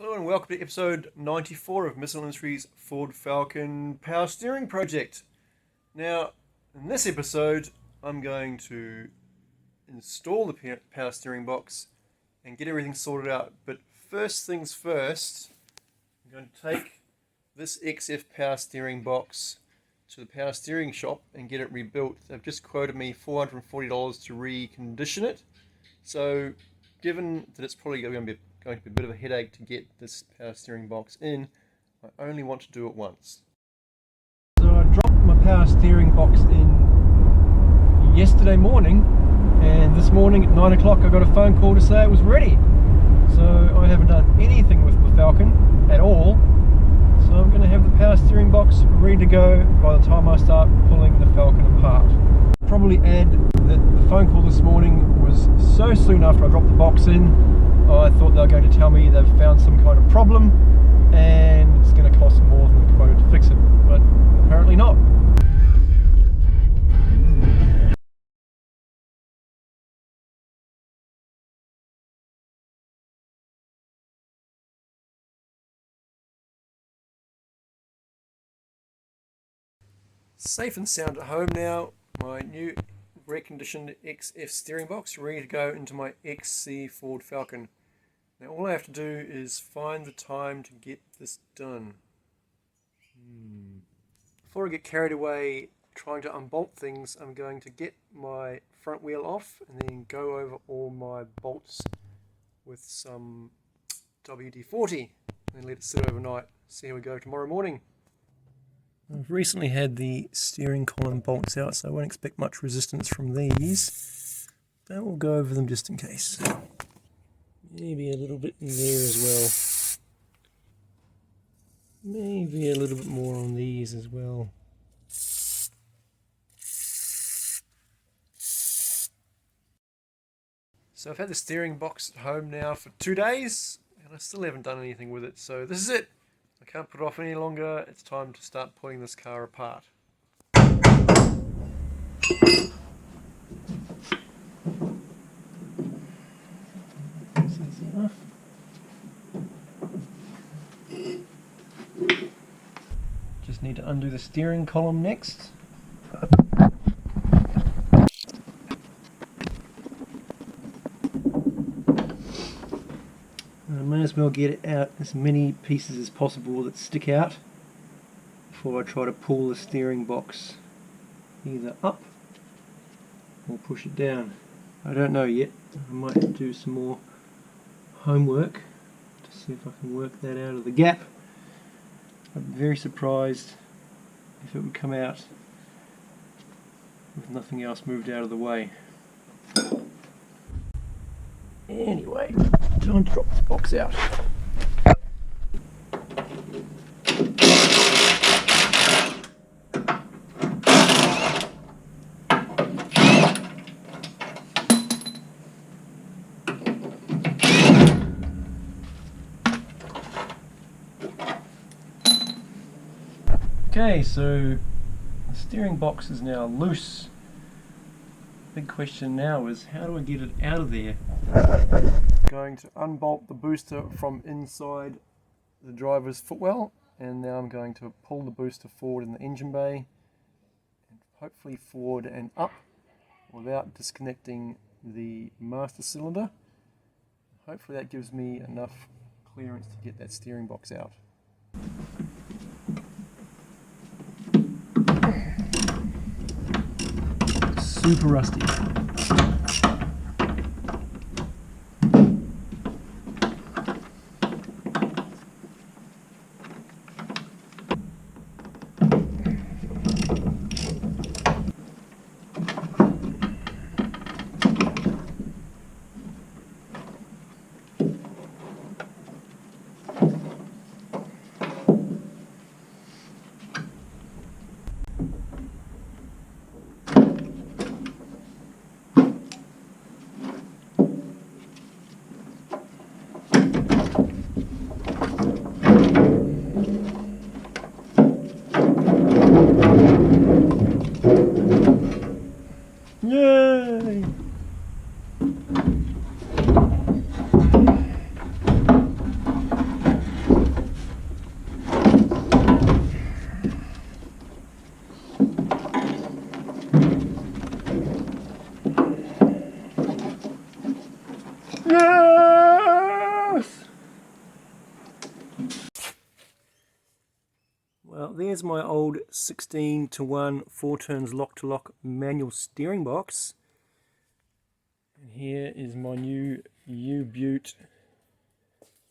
Hello and welcome to episode 94 of Missle Industries Ford Falcon Power Steering Project. Now, in this episode, I'm going to install the power steering box and get everything sorted out. But first things first, I'm going to take this XF power steering box to the power steering shop and get it rebuilt. They've just quoted me $440 to recondition it. So, given that it's probably going to be a bit of a headache to get this power steering box in, I only want to do it once. So I dropped my power steering box in yesterday morning, and this morning at 9 o'clock I got a phone call to say it was ready. So I haven't done anything with the Falcon at all, so I'm going to have the power steering box ready to go by the time I start pulling the Falcon apart. Probably add that the phone call this morning was so soon after I dropped the box in. I thought they were going to tell me they've found some kind of problem and it's going to cost more than the quote to fix it, but apparently not. Safe and sound at home now. My new reconditioned XF steering box ready to go into my XC Ford Falcon. Now all I have to do is find the time to get this done. Before I get carried away trying to unbolt things, I'm going to get my front wheel off and then go over all my bolts with some WD-40 and let it sit overnight. See how we go tomorrow morning. I've recently had the steering column bolts out, so I won't expect much resistance from these, but we'll go over them just in case. Maybe a little bit in there as well. Maybe a little bit more on these as well. So I've had the steering box at home now for 2 days, and I still haven't done anything with it, so this is it. I can't put it off any longer. It's time to start pulling this car apart. Just need to undo the steering column next. I may as well get out as many pieces as possible that stick out before I try to pull the steering box either up or push it down. I don't know yet. I might do some more homework to see if I can work that out of the gap. I'd be very surprised if it would come out with nothing else moved out of the way. Anyway, time to drop this box out. Okay, so the steering box is now loose. Big question now is, how do I get it out of there? Going to unbolt the booster from inside the driver's footwell, and now I'm going to pull the booster forward in the engine bay and hopefully forward and up without disconnecting the master cylinder. Hopefully that gives me enough clearance to get that steering box out. Super rusty. there's my old 16:1 4 turns lock-to-lock manual steering box. And here is my new U-Butte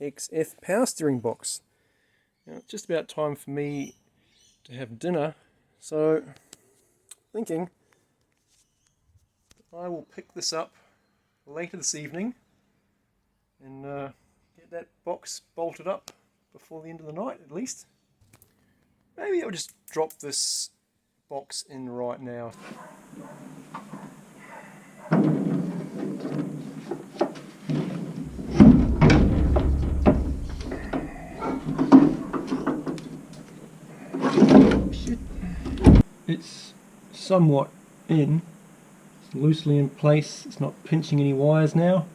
XF power steering box. Now it's just about time for me to have dinner, so thinking I will pick this up later this evening and get that box bolted up before the end of the night at least. Maybe I'll just drop this box in right now. It's somewhat in, it's loosely in place, it's not pinching any wires now,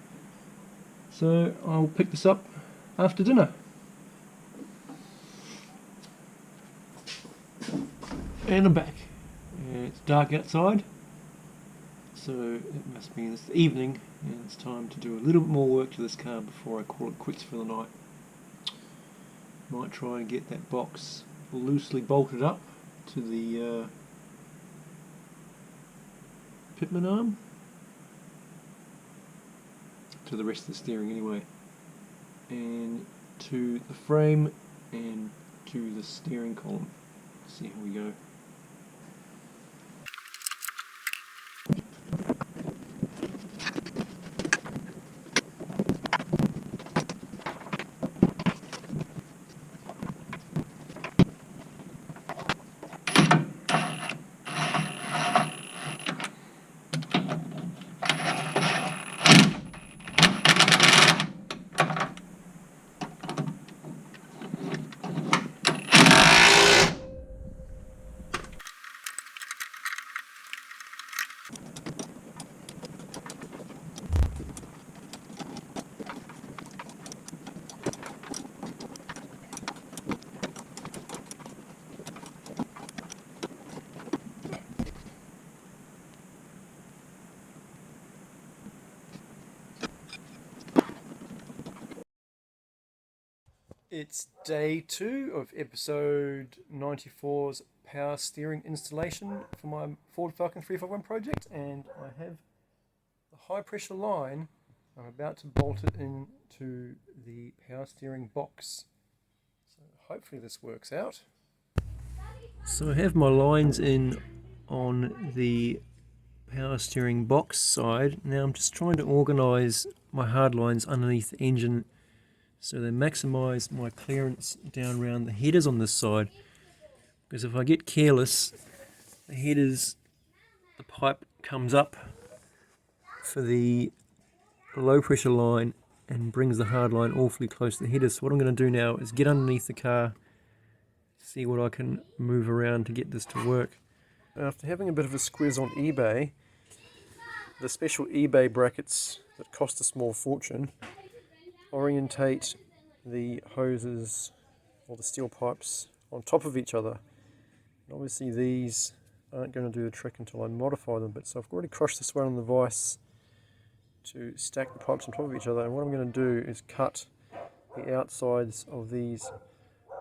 so I'll pick this up after dinner. And I'm back. It's dark outside, so it must be this evening, and it's time to do a little bit more work to this car before I call it quits for the night. Might try and get that box loosely bolted up to the pitman arm, to the rest of the steering anyway, and to the frame and to the steering column. See how we go. It's day 2 of episode 94's power steering installation for my Ford Falcon 351 project, and I have the high pressure line. I'm about to bolt it into the power steering box, so hopefully this works out. So I have my lines in on the power steering box side. Now I'm just trying to organise my hard lines underneath the engine so they maximise my clearance down around the headers on this side, because if I get careless, the pipe comes up for the low pressure line and brings the hard line awfully close to the headers. So what I'm going to do now is get underneath the car, see what I can move around to get this to work. After having a bit of a squiz on eBay, the special eBay brackets that cost a small fortune orientate the hoses or the steel pipes on top of each other. And obviously these aren't going to do the trick until I modify them, but so I've already crushed this one on the vise to stack the pipes on top of each other, and what I'm going to do is cut the outsides of these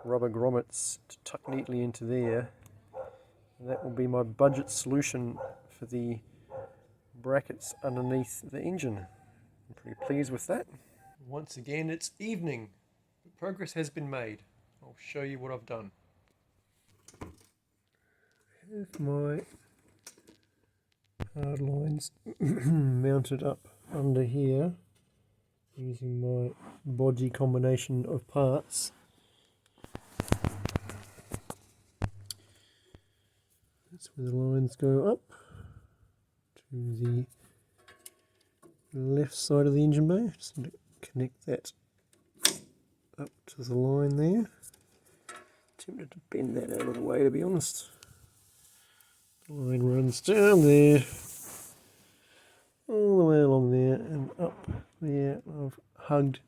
rubber grommets to tuck neatly into there, and that will be my budget solution for the brackets underneath the engine. I'm pretty pleased with that. Once again, it's evening, but progress has been made. I'll show you what I've done. Here's my hard lines mounted up under here using my bodgy combination of parts. That's where the lines go up to the left side of the engine bay. Just need to connect that up to the line there. Tempted to bend that out of the way, to be honest. The line runs down there, all the way along there and up there. I've hugged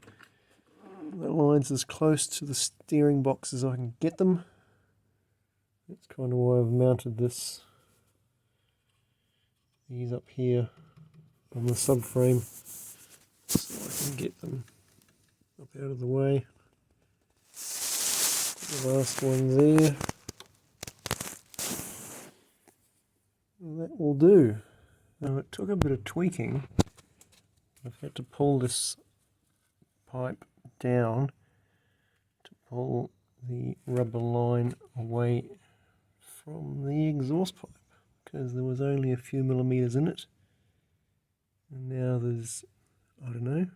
the lines as close to the steering box as I can get them. That's kind of why I've mounted these up here on the subframe, so I can get them up out of the way. The last one there, will do. Now, it took a bit of tweaking. I've had to pull this pipe down to pull the rubber line away from the exhaust pipe, because there was only a few millimeters in it, and now there's, I don't know,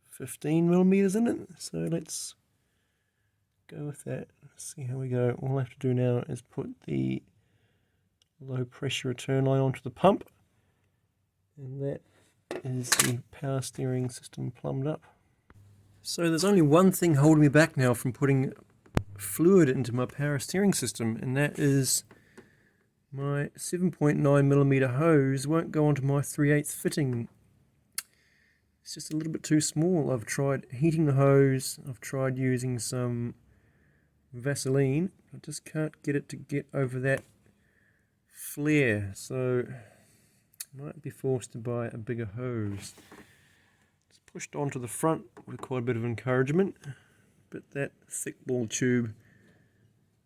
15 millimeters in it. So let's go with that. See how we go. All I have to do now is put the low pressure return line onto the pump, and that is the power steering system plumbed up. So there's only one thing holding me back now from putting fluid into my power steering system, and that is my 7.9mm hose won't go onto my 3/8 fitting. It's just a little bit too small. I've tried heating the hose, I've tried using some Vaseline, I just can't get it to get over that flare, so I might be forced to buy a bigger hose. It's pushed onto the front with quite a bit of encouragement, but that thick ball tube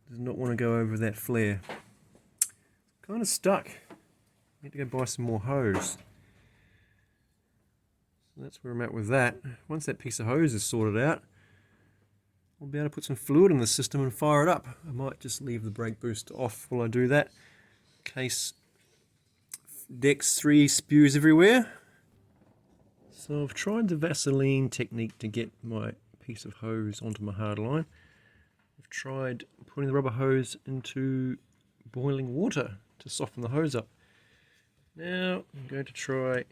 does not want to go over that flare. Kind of stuck. Need to go buy some more hose. So that's where I'm at with that. Once that piece of hose is sorted out, I'll be able to put some fluid in the system and fire it up. I might just leave the brake boost off while I do that, in case Dex 3 spews everywhere. So I've tried the Vaseline technique to get my piece of hose onto my hard line. I've tried putting the rubber hose into boiling water to soften the hose up. Now I'm going to try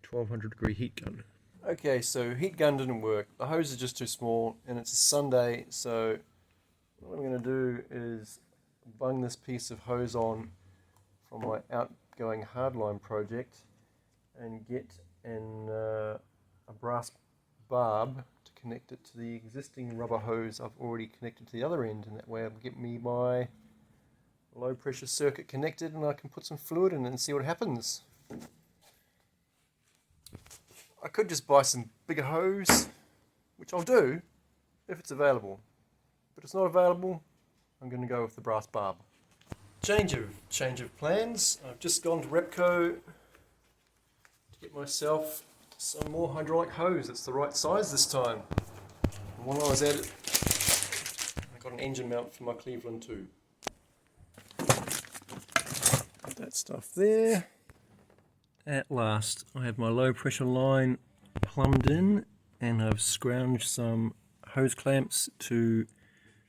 1200 degree heat gun. Okay, so heat gun didn't work. The hose is just too small, and it's a Sunday, so what I'm going to do is bung this piece of hose on from my outgoing hardline project and get a brass barb to connect it to the existing rubber hose I've already connected to the other end, and that way it'll get me my low pressure circuit connected, and I can put some fluid in it and see what happens. I could just buy some bigger hose, which I'll do if it's available, but it's not available. I'm going to go with the brass barb. Change of plans. I've just gone to Repco to get myself some more hydraulic hose. It's the right size this time. And while I was at it, I got an engine mount for my Cleveland too. Put that stuff there. At last, I have my low pressure line plumbed in, and I've scrounged some hose clamps to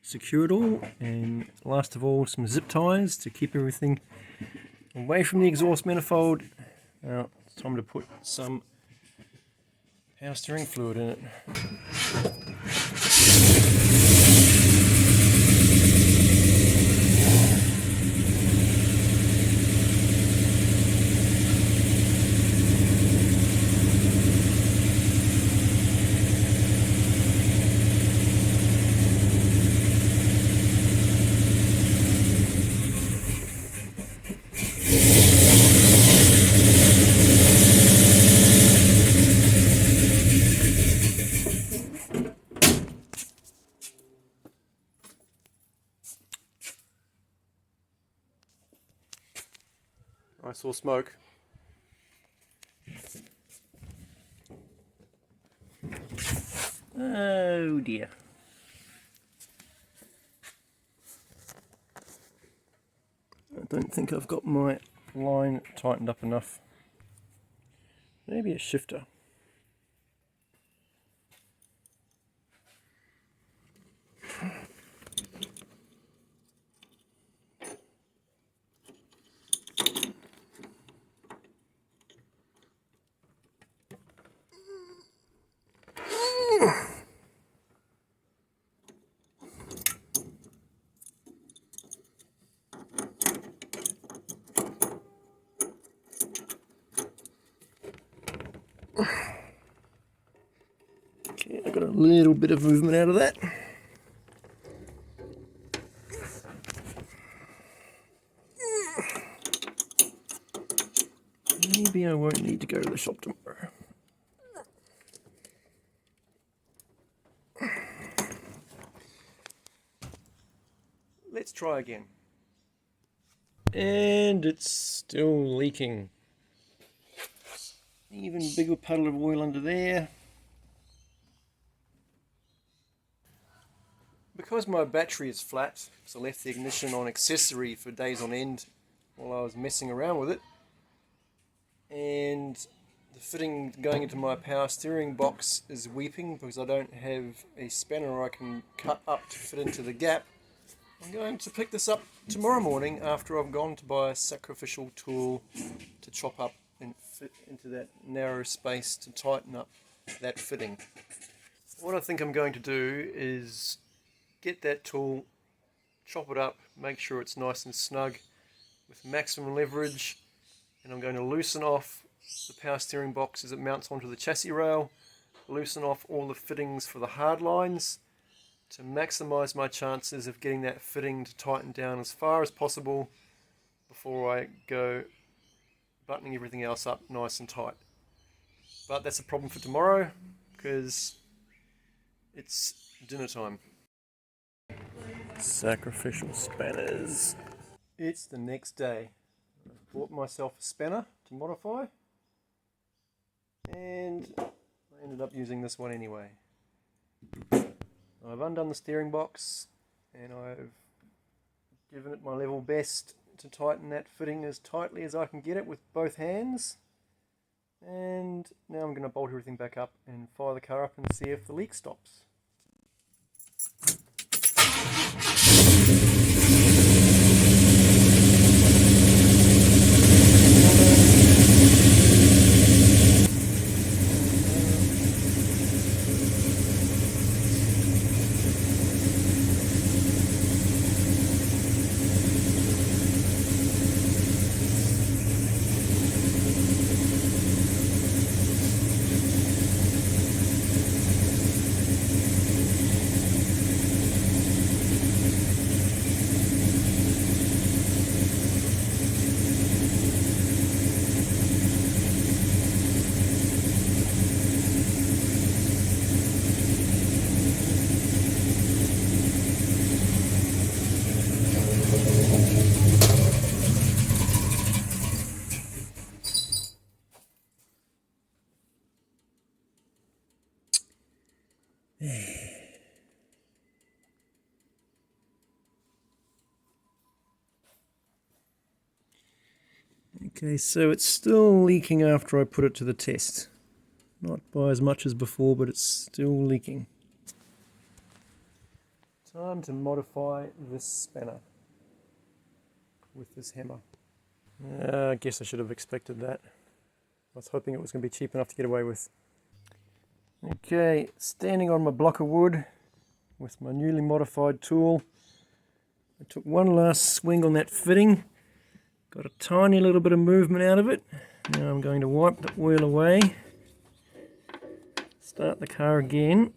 secure it all, and last of all some zip ties to keep everything away from the exhaust manifold. Now it's time to put some power steering fluid in it. I saw smoke. Oh dear. I don't think I've got my line tightened up enough. Maybe a shifter. Okay, I got a little bit of movement out of that. Maybe I won't need to go to the shop tomorrow. Let's try again. And it's still leaking. Even bigger puddle of oil under there. Because my battery is flat, because I left the ignition on accessory for days on end while I was messing around with it, and the fitting going into my power steering box is weeping because I don't have a spanner I can cut up to fit into the gap. I'm going to pick this up tomorrow morning after I've gone to buy a sacrificial tool to chop up and fit into that narrow space to tighten up that fitting. What I think I'm going to do is get that tool, chop it up, make sure it's nice and snug with maximum leverage, and I'm going to loosen off the power steering box as it mounts onto the chassis rail, loosen off all the fittings for the hard lines to maximize my chances of getting that fitting to tighten down as far as possible before I go buttoning everything else up nice and tight. But that's a problem for tomorrow because it's dinner time. Sacrificial spanners. It's the next day. I've bought myself a spanner to modify, and I ended up using this one anyway. I've undone the steering box and I've given it my level best to tighten that fitting as tightly as I can get it with both hands. And now I'm going to bolt everything back up and fire the car up and see if the leak stops. Okay, so it's still leaking after I put it to the test. Not by as much as before, but it's still leaking. Time to modify this spanner with this hammer. I guess I should have expected that. I was hoping it was going to be cheap enough to get away with. Okay, standing on my block of wood with my newly modified tool. I took one last swing on that fitting. Got a tiny little bit of movement out of it. Now I'm going to wipe the oil away. Start the car again.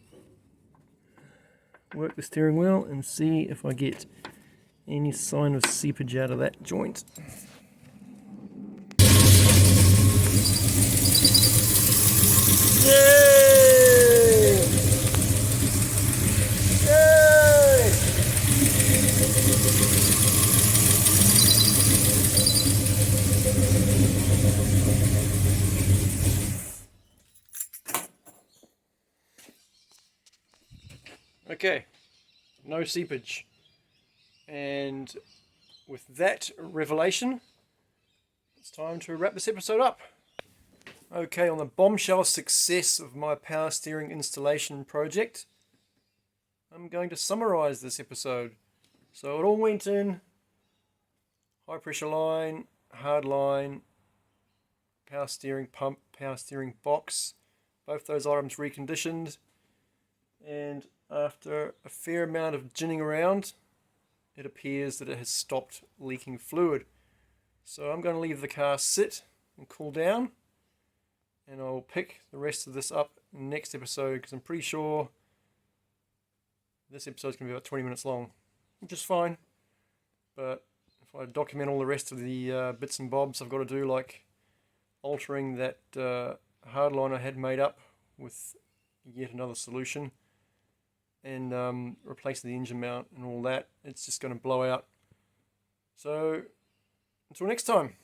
Work the steering wheel and see if I get any sign of seepage out of that joint. Yay! Yay! Okay, no seepage. And with that revelation, it's time to wrap this episode up. Okay, on the bombshell success of my power steering installation project, I'm going to summarize this episode. So it all went in: high pressure line, hard line, power steering pump, power steering box, both those items reconditioned, and after a fair amount of ginning around, it appears that it has stopped leaking fluid. So I'm going to leave the car sit and cool down, and I'll pick the rest of this up next episode, because I'm pretty sure this episode's going to be about 20 minutes long, which is fine. But if I document all the rest of the bits and bobs I've got to do, like altering that hard line I had made up with yet another solution, and replacing the engine mount and all that, it's just going to blow out. So Until next time.